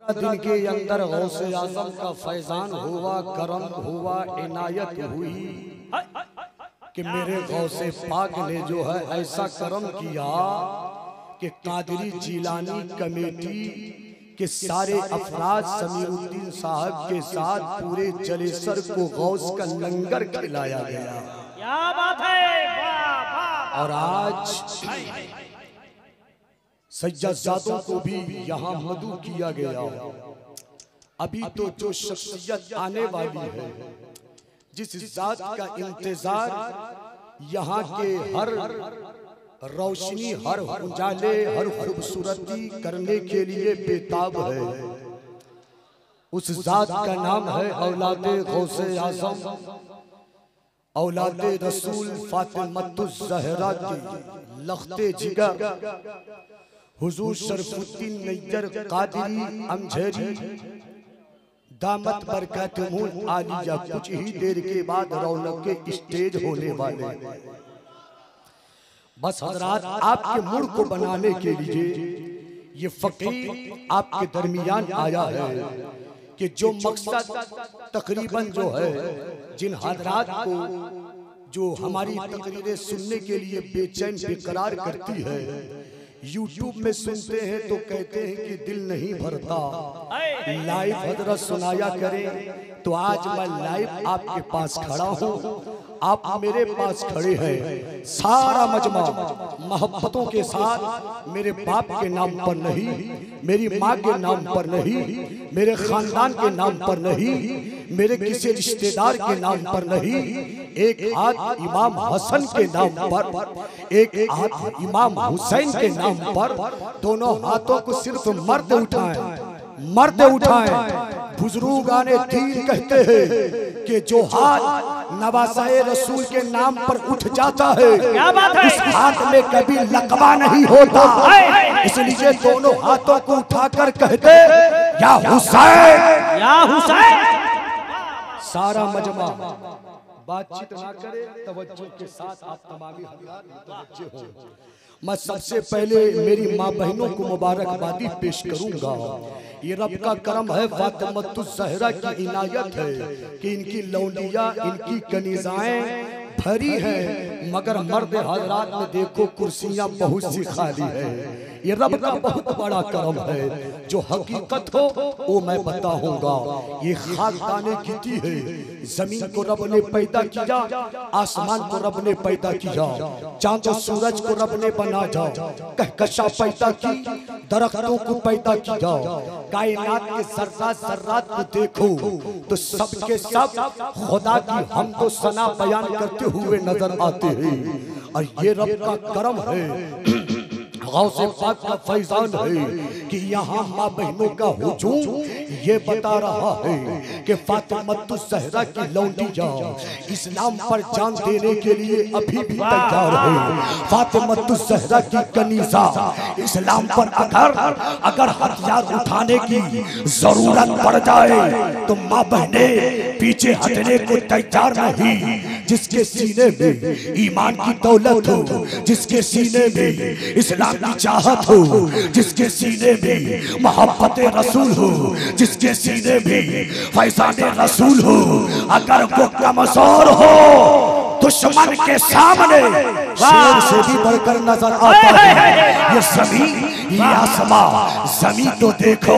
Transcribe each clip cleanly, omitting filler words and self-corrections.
दिन के अंदर गौसे आजम का फैजान हुआ, करम हुआ, इनायत हुई कि मेरे गौसे पाक ने जो है ऐसा करम किया कि कादरी जिलानी कमेटी के सारे अफराद समीउद्दीन साहब के साथ पूरे जलेसर को गौस का लंगर खिलाया गया। क्या बात है, वाह वाह। और आज सज्जादों को भी यहाँ मदू किया गया। अभी तो जो शख्सियत आने वाली है, जिस जात का इंतजार यहाँ के हर रोशनी, हर उजाले, हर खूबसूरती करने के लिए बेताब है, उस जात का नाम है औलादे गौसे आज़म, औलादे रसूल फातिमतुज़ ज़हरा की लख्ते जिगर हुजूर शरफुद्दीन नैयर कादरी अमझरी दामत बरकतुहुल आलिया। कुछ ही देर के बाद रौनक के स्टेज होने वाले। बस हजरात, आपके मूड को बनाने के लिए ये फकीर आपके दरमियान आया है कि जो मकसद तकरीबन जो है, जिन हजरात को जो हमारी तकरीरें सुनने के लिए बेचैन बेकरार करती है, यूट्यूब में सुनते हैं तो कहते हैं कि दिल नहीं भरता, लाइव हजरत सुनाया करें। तो आज मैं लाइव आपके पास खड़ा हूँ, आप मेरे पास खड़े हैं। सारा मजमा मोहब्बतों के साथ, मेरे बाप के नाम पर नहीं, मेरी माँ के नाम पर नहीं, मेरे खानदान के नाम पर नहीं, मेरे किसी रिश्तेदार के नाम पर नहीं, एक हाथ इमाम हसन के नाम पर, एक हाथ इमाम हुसैन के नाम पर, दोनों हाथों को सिर्फ मर्द उठाएं, मर्द उठाएं। बुजुर्गाने दीन कहते हैं कि जो हाथ नवासाए रसूल के नाम पर उठ जाता है, उस हाथ में कभी लकवा नहीं होता। इसलिए दोनों हाथों को उठाकर कहते या हुसैन, या हुसैन। सारा मजमा बातचीत ना करे, तवज्जो के साथ आप तमामी हजरात मुतवज्जे हो। मैं सबसे पहले मेरी माँ बहनों को मुबारकबादी पेश करूंगा। ये रब का करम है, फातिमतुज़ ज़हरा की इनायत है कि इनकी लौंडिया, इनकी कनीज़ाएं भरी हैं, मगर मर्द हजरात में देखो कुर्सियां बहुत सी खाली है। ये रब का बहुत बड़ा करम है। जो हकीकत हो वो मैं बताऊंगा। ये खाकदाने गिरती है, जमीन को रब ने पैदा किया, आसमान को रब ने पैदा किया, चांद और सूरज को रब ने बना जा, कहकशा पैदा की, दरख्तों को पैदा किया, कायनात के ज़र्रात ज़र्रात को देखो तो सब के सब खुदा की हमद व सना बयान करते हुए नजर आते हैं। और ये रब का करम है, गौसे पाक का फैजान है कि यहाँ माँ बहनों का हुजूम ये बता रहा है कि फातिमतुज़ ज़हरा की लौंडिया इस्लाम पर जान देने के लिए अभी भी तैयार है। फातिमतुज़ ज़हरा की कनीज़ा इस्लाम पर अगर हथियार उठाने की जरूरत पड़ जाए तो माँ बहने पीछे हटने को तैयार नहीं। जिसके सीने में ईमान की दौलत हो, जिसके सीने में इस्लाम की चाहत हो, जिसके सीने में मोहब्बत रसूल हो, जिसके सीने में फैज़ान रसूल हो, अगर वो कमजोर हो दुश्मन के सामने शेर से भी बढ़कर नजर आता है। ये ज़मीन, ये आसमां, ज़मीन तो देखो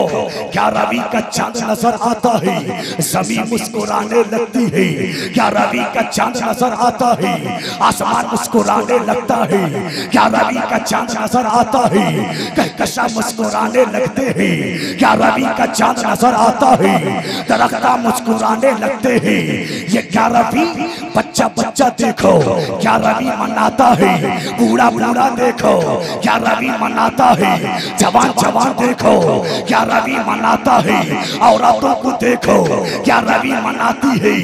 क्या रवि का चांद नजर आता है, ज़मीन मुस्कुराने लगती है, क्या रवि का चांद नजर आता है, आसमान मुस्कुराने लगता है, क्या रवि का चांद नजर आता है, कहकशा मुस्कुराने लगते हैं, क्या रवि का चांद नजर आता है, दरख्ता मुस्कुराने लगते हैं। ये क्या रवि, बच्चा बच्चा देखो क्या रवि मनाता है, बूढ़ा बूढ़ा देखो क्या रवि मनाता है, जवान जवान देखो क्या रवि मनाता है, औरतों को देखो क्या रवि मनाती है।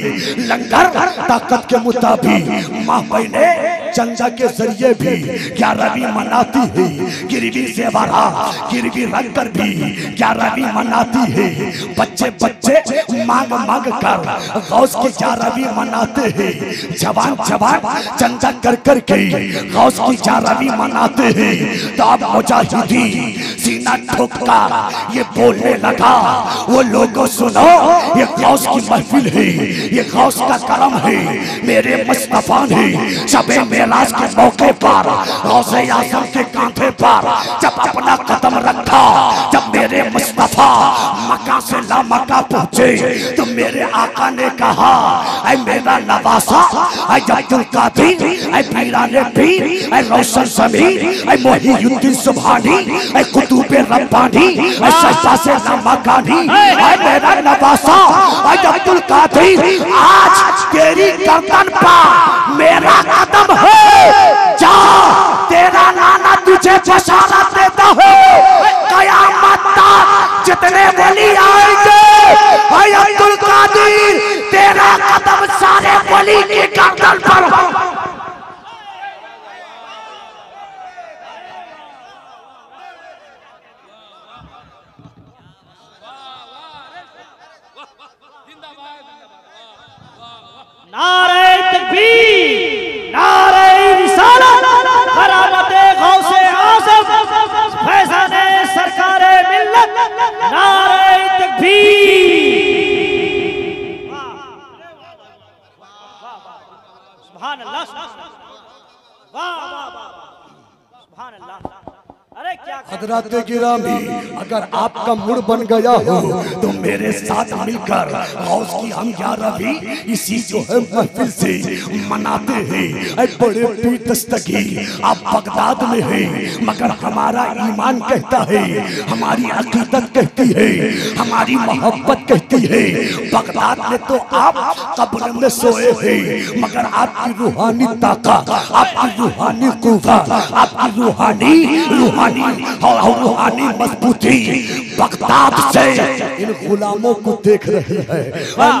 लंगर ताकत के मुताबिक माँ बहने चंदा के जरिए भी क्या रवि मनाती है, गिरवी से भरा गिरवी रख कर भी क्या रवि मनाती है। बच्चे बच्चे मांग मांग कर गौस की क्या रवि मनाते हैं, जवान जवान चंदा कर कर के गौस की क्या रवि मनाते हैं। तो अब मुजाहिदीन सीना ठोककर ये बोलने लगा, वो लोगों सुनो, ये गौस की महफिल है, ये गौस का करम है, मेरे मुस्तफा ने शबे मेराज के मौके पर गौसे आज़म के कांधे पर जब अपना कदम रखा, जब मेरे मुस्तफा मक्का से लामक्का पहुंचे तो मेरे आका ने कहा, ऐ मेरा नवासा, ऐ अब्दुल कादिर, ऐ पीराने पीर, ऐ रोशन ज़मीर, ऐ मोहिउद्दीन सुभानी, ऐ कुतुबे रब्बानी, ऐ शहज़ाद से लामकानी, ऐ मेरा नवासा, ऐ अब्दुल कादिर, आज तेरी गर्दन पर मेरा कदम है, जा तेरा नाना तुझे बशारत देता है, क़यामत तक जितने वली आएंगे, ऐ अब्दुल कादिर तेरा कदम सारे वली की गर्दन पर हो। नारे तकबीर, नारे रिसालत, करामते गौसे आज़म, फैज़ाने सरकारे मिल्लत, नारे तकबीर। सुभान अल्लाह, वाह वाह वाह, सुभान अल्लाह। अरे क्या हज़रात गिरामी, अगर आपका मूड बन गया हो तो मेरे साथ मिलकर गौस की हम 11वीं इसी जो है महफिल से मनाते हैं। ऐ बड़े पीर दस्तगीर, आप बगदाद में हैं, मगर हमारा ईमान कहता है, हमारी अकीदत कहती है, हमारी मोहब्बत कहती है, बगदाद में तो आप कब्र में सोए हैं, मगर आपकी रूहानी ताकत, आपकी रूहानी कुव्वत, आपकी रूहानी मजबूती बगदाद से इन गुलामों को देख रही है।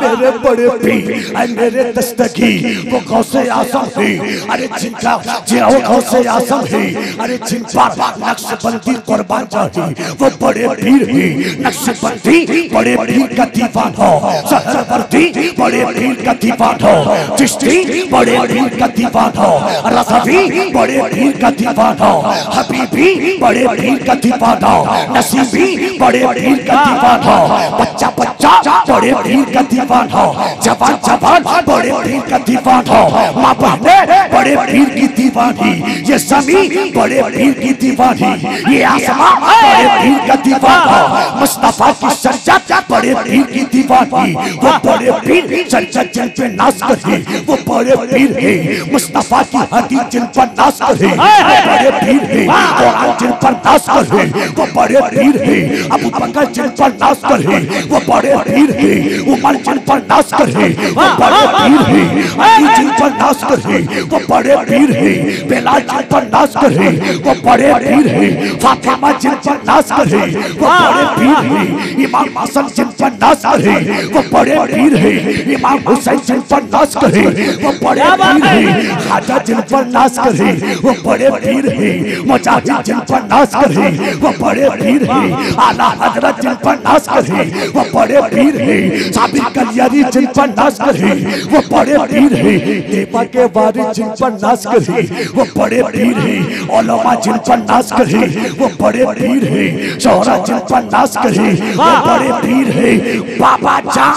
मेरे बड़े पीर, मेरे दस्तगीर, वो गौसे आज़म है, अरे जिनका जियो गौसे आज़म है, अरे जिन पर नक्शबंदी कुर्बान जाती, वो बड़े पीर है। नक्शबंदी बड़े पीर का दीवान हो, सहरवर्दी बड़े पीर का दीवान हो, चिश्ती बड़े पीर का दीवान हो, रज़वी बड़े पीर का दीवान हो, हबीबी बड़े पीर का दीवान हो, नसीबी बड़े पीर का दीवान हो, बच्चा बच्चा बड़े पीर का दीवान हो, जवान जवान बड़े पीर का दीवान हो, माँ बहने बड़े पीर की दीवानी, ये ज़मीन बड़े पीर की दीवानी, ये आसमां बड़े पीर का दीवान हो, मुस्तफा की शरीयत बड़े पीर की दीवानी, वो बड़े पीर शरीयत जिन पे नाज़ करे, वो बड़े पीर है, मुस्तफा की हदीस जिन पर नाज़ करे, वो बड़े पीर है, कुरान जिन पर नाज़ करे, वो बड़े पीर है, अबू बकर जिन पर नाज़ करे, वो बड़े पीर है, उमर जिन पर नाज़ करे, वो बड़े पीर है, अली जिन पर नाज़ करे, वो बड़े पीर है, बिलाल जिन पर नाज़ करे, वो बड़े पीर है, फातिमा जिन पर नाज़ करे, वो बड़े पीर है, इमाम हसन जिन पर नाज़ करे, वो बड़े पीर है, इमाम हुसैन जिन पर नाज़ करे, वो बड़े पीर है, खाजा जिन पर नाज़ करे, वो बड़े पीर है, मुजाहिद जिन पर नाज़ करे, वो बड़े पीर है, आला हजरत जिन पर नाज़ करे, वो बड़े पीर है, साबिर कलियारी जिन पर नाज़ करे, वो बड़े पीर है, देवा के वारिस जिन पर नाज़ करे, वो बड़े पीर है, उलमा जिन पर नाज़ करे, वो बड़े पीर है, शोहरा जिन पर नाज़ करे, वो बड़े पीर है, बाबा जान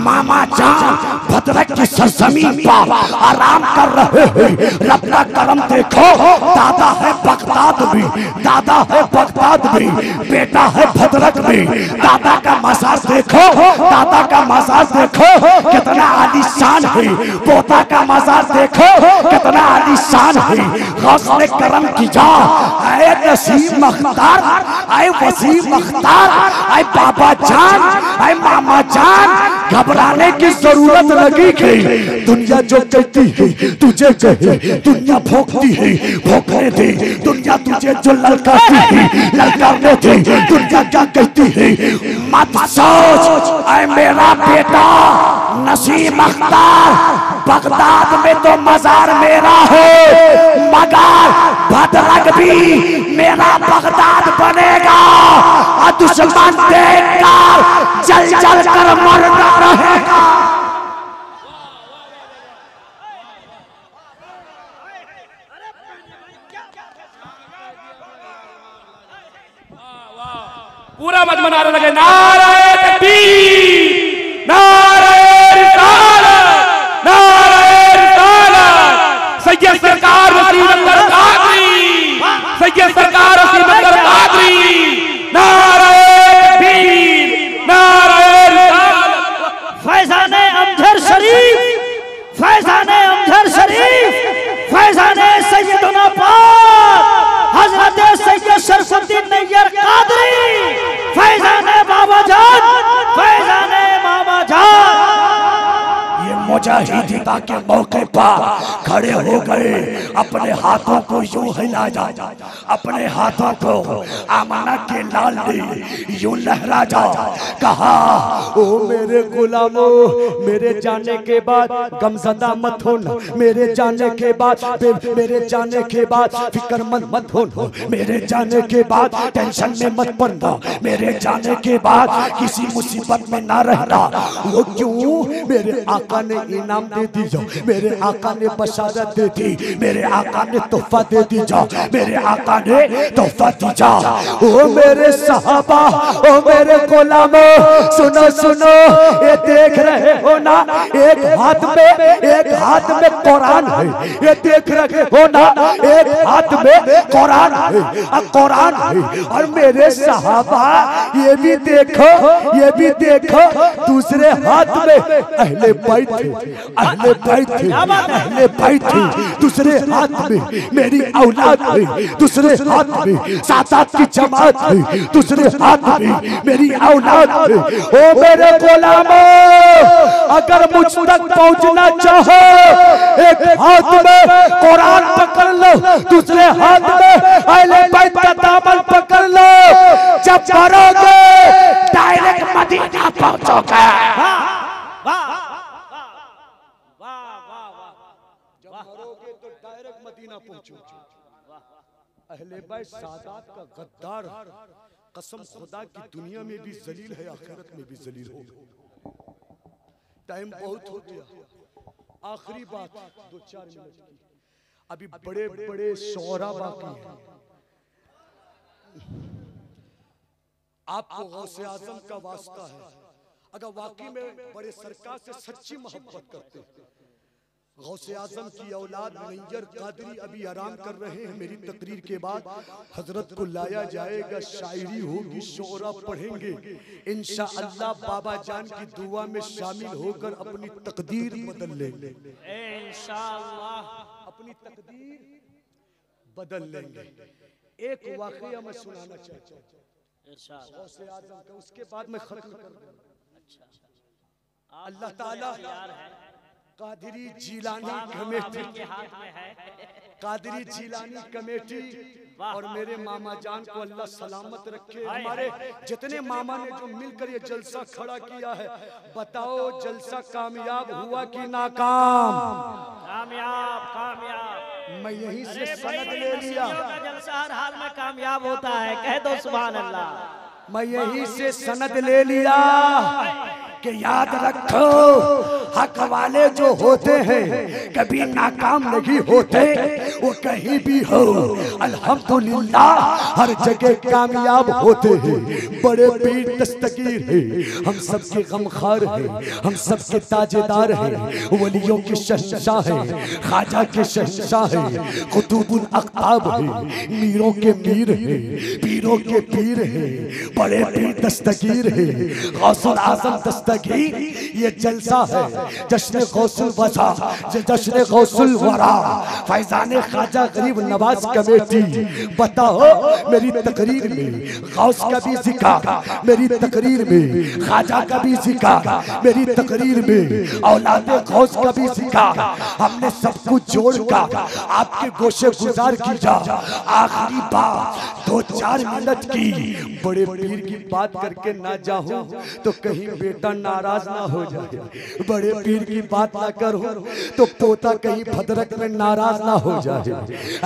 मामा जान भद्रक की सरजमीन पर आराम कर रहे हैं, रब का करम देखो, दादा है बगदाद में, दादा है बगदाद में, बेटा है भद्रक में, दादा का मज़ार देखो, दादा का मज़ार देखो कितना आलीशान है, पोता का मज़ार देखो कितना आलीशान है, गौस ने करम किया, ऐ नसीम मख्तार, ऐ वसीम मख्तार, ऐ बाबा जान, ऐ मामा जान, घबराने की जरूरत लगी गई, दुनिया जो कहती है तुझे कहे, दुनिया भोंकती है भोंकने दे, दुनिया तुझे जो ललकारती है ललकारने दे, दुनिया क्या कहती है मत सोच, ऐ मेरा बेटा नसीम अख्तर, बगदाद में तो मजार मेरा है, मगर भद्रक भी मेरा बगदाद बनेगा, और दुश्मन देखकर जल जल कर मरता रहेगा। में नारे लगे, नारे तकबीर, नारे रिसालत, नारे रिसालत। सैयद सरकार वसीम अंदर कादरी, सैयद सरकार वसीम अंदर कादरी, नारे तकबीर, नारे रिसालत। फैजाने अमजर शरीफ, फैजाने अमजर शरीफ, फैजाने सैयदना पाक हजरत सैयद शरफुद्दीन नैयर कादरी, फैजाने बाबा जान, फैजाने मामा जान। ये मुजाहिदीता के मौके पर खड़े हो गए, अपने हाथों को यूं हिला जा, अपने हाथों को आमना के लाल ने यूं लहरा जा। कहा, ओ मेरे गुलामों, मेरे जाने के बाद गमज़दा मत होना, मेरे जाने के बाद, मेरे जाने के बाद फिक्रमंद मत होना, मेरे जाने के बाद टेंशन में मत पड़ना, मेरे जाने के बाद किसी मुसीबत में ना रहना। वो क्यों? मेरे आका ने इनाम दे दी जा, मेरे आका ने बशारत दे दी, मेरे आका ने तोहफा दे दी जा, मेरे आका ने तोहफा दी जा। ओ मेरे सहाबा, ओ मेरे गुलामों, सुनो सुनो, ये देख रहे हो ना, एक हाथ में कुरान है, ये देख रहे हो ना, एक हाथ में कुरान है, कुरान है। और मेरे सहाबा, ये भी देखो, ये भी देखो, दूसरे हाथ में अहले बैत थे, अहले बैत थे, अहले बैत थे, दूसरे हाथ में मेरी औलाद है, दूसरे हाथ में सादात की जमात है, दूसरे हाथ में मेरी औलाद है। ओ मेरे गुलामों, अगर मुझ तक पहुंचना चाहो, एक हाथ में कुरान पकड़ लो, दूसरे हाथ में अहले बैत का दामन पकड़ लो। जब मरोगे डायरेक्ट मदीना पहुंचोगे। मरोगे तो डायरेक्ट मदीना पहुंचोगे। अहले बैत सादात का गद्दार, कसम खुदा की दुनिया में भी जलील है, आखिरत में भी जलील होगा। टाइम बहुत हो गया, आखिरी बात 2-4 मिनट की। अभी बड़े बड़े शोरा बाकी हैं। आपको गौसे आजम का वास्ता है, अगर वाकई में बड़े सरकार से सच्ची मोहब्बत करते हैं, गौसे आजम की औलाद नैयर कादरी अभी आराम कर रहे हैं। मेरी तकरीर के बाद हजरत को लाया जाएगा, शायरी होगी, शोरा पढ़ेंगे, इंशाअल्लाह बाबा जान की दुआ में शामिल होकर अपनी तकदीर बदल लेंगे, इंशाअल्लाह अपनी तकदीर बदल लेंगे। एक वाकया मैं सुनाना चाहता हूँ गौसे आजम का, उसके बाद मैं खत्म कर दूंगा। अल्लाह ताला कादरी जिलानी कमेटी के हाथ में है, कादरी जिलानी कमेटी और मेरे मामा जान को अल्लाह सलामत रखे। हमारे जितने मामा ने जो मिलकर ये जलसा खड़ा किया है, बताओ जलसा कामयाब हुआ कि नाकाम? कामयाब, कामयाब। मैं यहीं से सनद ले लिया, जलसा हर हाल में कामयाब होता है, कह दो सुभान अल्लाह। मैं यहीं से सनद ले लिया कि याद रखो, हक वाले जो होते हैं कभी नाकाम नहीं होते, वो कहीं भी हो अल्हम्दुलिल्लाह हर जगह कामयाब होते हैं। बड़े पीर दस्तगीर हैं, हम सबके गमखार हैं, हम सबके ताजेदार हैं, वलियों के शहंशाह हैं, ख्वाजा के शहंशाह हैं, कुतुबुल अख्ताब हैं, मीरों के मीर हैं, पीरों के पीर हैं, बड़े पीर दस्तगीर हैं, गौसुल आजम दस्तगीर। ये जलसा है जश्न गौसुल वसा, जश्न गौसुल वरा, फैजान ख्वाजा गरीब नवाज कमेटी। बताओ मेरी तकरीर में गौस का भी जिक्र, मेरी तकरीर में ख्वाजा का भी जिक्र, मेरी तकरीर में औलाद गौस का भी जिक्र। हमने सब कुछ जोड़कर आपके गोशे गुजार की जा। आखिरी बात 2-4 मिनट की, बड़े पीर की बात करके ना जाऊं तो कहीं बेटा नाराज ना हो जाए, बड़े पीर की बात ना करो तो पोता कहीं भद्रक में नाराज ना हो जाए।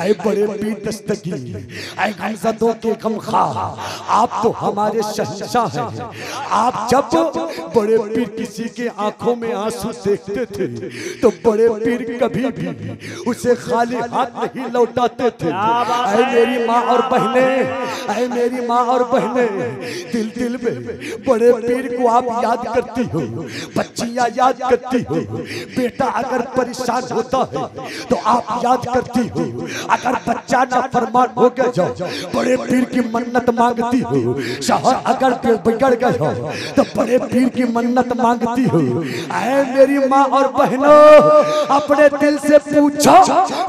ऐ बड़े पीर दस्तगीर, ऐ गमज़दों के गमखा, आप तो हमारे शहंशाह हैं। आप जब बड़े पीर किसी के आंखों में आंसू देखते थे तो बड़े पीर कभी भी उसे खाली हाथ नहीं लौटाते थे। ऐ मेरी माँ और बहने, ऐ मेरी माँ और बहने, दिल दिल में बड़े पीर को आप याद करती हो, बच्चियां याद करती हो। बेटा अगर परेशान होता है तो आप याद करती हो, अगर बच्चा ना फरमान हो गया जाओ बड़े पीर की मन्नत मांगती हो, शहर अगर बिगड़ गया हो तो बड़े पीर की मन्नत मांगती हो। ऐ मेरी माँ और बहनों, अपने दिल से पूछो,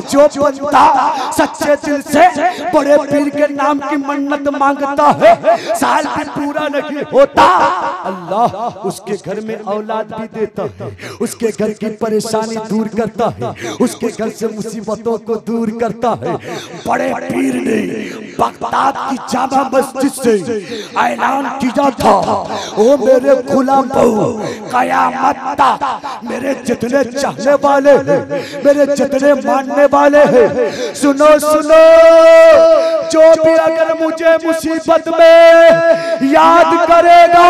जो बंदा सच्चे दिल से बड़े पीर के नाम की मन्नत मांगता है, साल भी पूरा नहीं होता, अल्लाह उसके घर में औलाद भी देता है, उसके घर की परेशानी दूर करता है, उसके घर से मुसीबतों को दूर करता है। बड़े पीर ने बगदाद की जामा मस्जिद से ऐलान किया था, ओ मेरे गुलाम बहू, कयामत तक मेरे जितने चाहने वाले हैं, मेरे जितने मानने वाले हैं, सुनो सुनो, जो भी अगर मुझे मुसीबत में याद करेगा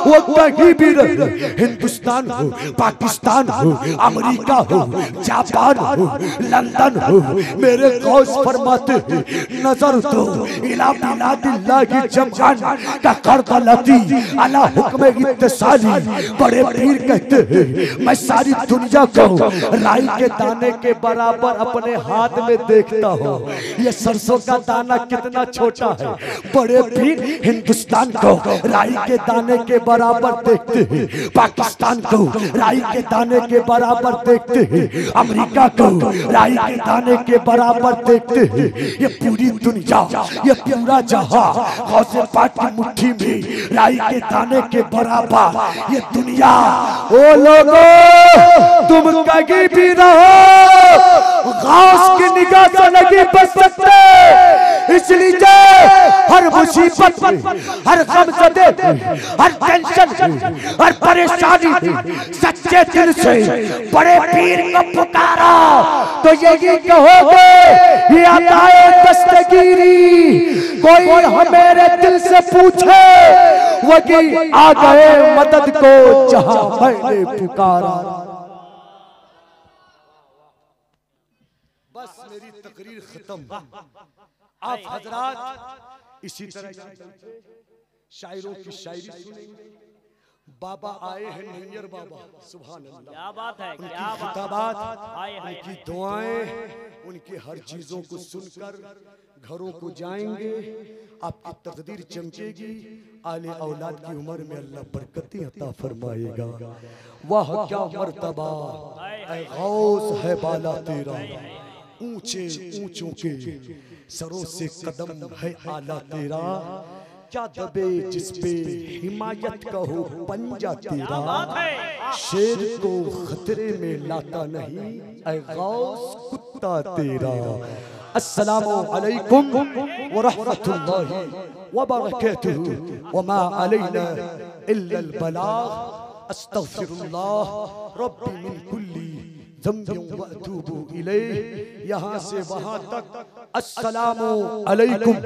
वो कहीं भी रहे, हिंदुस्तान हो, पाकिस्तान हो, अमेरिका हो, जापान हो, लंदन हो, मेरे गौस फरमाते हैं, नजर दो इला बिलादिल्लाहि जमअन का करबलती अला हुक्म इत्तिसाली। बड़े पीर कहते हैं, मैं सारी दुनिया को राई के दाने के बराबर अपने हाथ में देखता हूँ। ये सरसों का दाना कितना छोटा है, बड़े पीर हिंदुस्तान को राई के दाने के बराबर देखते हैं, पाकिस्तान को राई के दाने के बराबर देखते हैं, अमेरिका को राई के दाने के बराबर देखते हैं। ये पूरी दुनिया, ये पूरा जहां गौसे पाक की मुट्ठी में राई के दाने के बराबर ये दुनिया। ओ लोगों, तुम कहीं भी रहो, गौस की निगाह से नहीं बच सकते, इसलिए हर मुसीबत में, हर गमज़दे में, हर टेंशन में, हर परेशानी में सच्चे दिल से बड़े पीर को पुकारो तो यही कहोगे, ये अताए दस्तगीरी, कोई हमारे दिल से पूछे वही आ गए मदद को जहां मैंने पुकारा। बस मेरी तकरीर खत्म। आप हजरात इसी तरह शायरों की शायरी सुनेंगे। बाबा आए हैं नैयर बाबा, सुभान अल्लाह, क्या बात है, क्या उनकी बात खिताबात, हाय हाय उनकी दुआएं, उनकी हर चीजों को सुनकर घरों को जाएंगे, आपकी तकदीर चमकेगी, आले औलाद की उम्र में अल्लाह बरकतें अता फरमाएगा। वाह क्या मर्तबा, ऐ गौस है बाला तेरा, ऊंचे ऊंचों के सरों से कदम है आला तेरा, क्या दबे जिस पे हिमायत का हो पंजा तेरा, शेर को खतरे में लाता नहीं ऐ गौस कुत्ता तेरा। अस्सलामु अलैकुम व रहमतुल्लाहि व बरकातुहू व मा अलैना इल्ला अल बलाग, अस्तगफिरुल्लाह रब्बी मिन कुल्ली ज़ंबिन व अतूबु इलैह। यहाँ से वहाँ तक अस्सलामु अलैकुम।